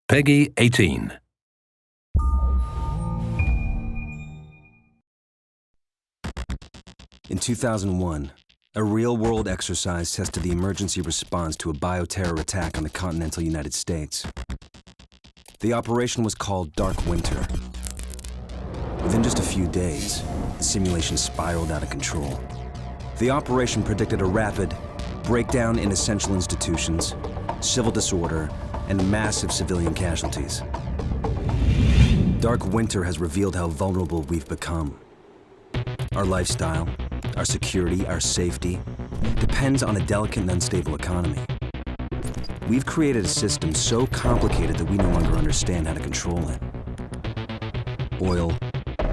Peggy 18. In 2001, a real-world exercise tested the emergency response to a bioterror attack on the continental United States. The operation was called Dark Winter. Within just a few days, the simulation spiraled out of control. The operation predicted a rapid breakdown in essential institutions, civil disorder, and massive civilian casualties. Dark Winter has revealed how vulnerable we've become. Our lifestyle, our security, our safety depends on a delicate and unstable economy. We've created a system so complicated that we no longer understand how to control it. Oil,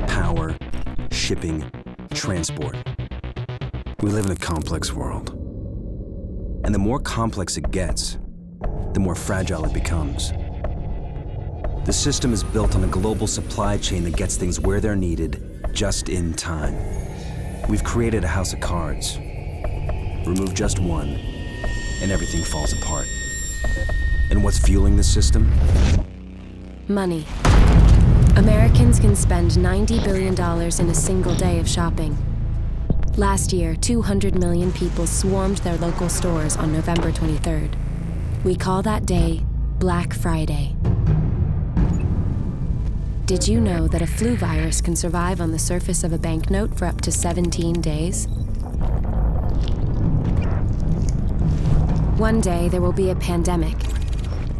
power, shipping, transport. We live in a complex world. And the more complex it gets, the more fragile it becomes. The system is built on a global supply chain that gets things where they're needed, just in time. We've created a house of cards. Remove just one, and everything falls apart. And what's fueling this system? Money. Americans can spend $90 billion in a single day of shopping. Last year, 200 million people swarmed their local stores on November 23rd. We call that day Black Friday. Did you know that a flu virus can survive on the surface of a banknote for up to 17 days? One day, there will be a pandemic.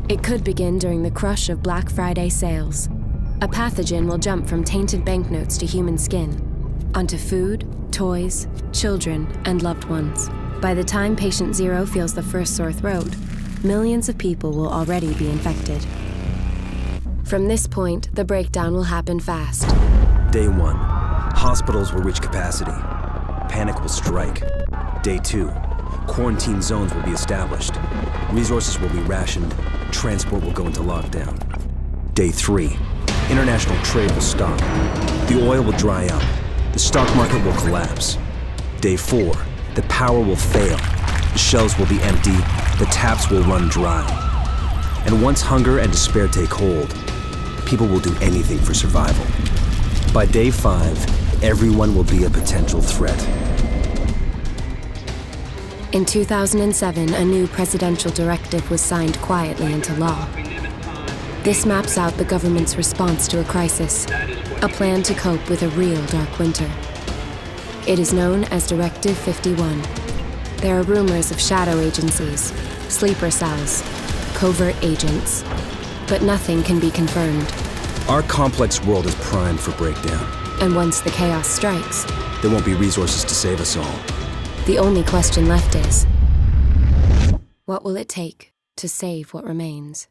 It could begin during the crush of Black Friday sales. A pathogen will jump from tainted banknotes to human skin, onto food, toys, children, and loved ones. By the time patient zero feels the first sore throat, millions of people will already be infected. From this point, the breakdown will happen fast. Day 1, hospitals will reach capacity. Panic will strike. Day 2, quarantine zones will be established. Resources will be rationed. Transport will go into lockdown. Day 3, international trade will stop. The oil will dry up. The stock market will collapse. Day 4, the power will fail. The shelves will be empty. The taps will run dry. And once hunger and despair take hold, people will do anything for survival. By day 5, everyone will be a potential threat. In 2007, a new presidential directive was signed quietly into law. This maps out the government's response to a crisis, a plan to cope with a real dark winter. It is known as Directive 51. There are rumors of shadow agencies, sleeper cells, covert agents, but nothing can be confirmed. Our complex world is primed for breakdown. And once the chaos strikes, there won't be resources to save us all. The only question left is, what will it take to save what remains?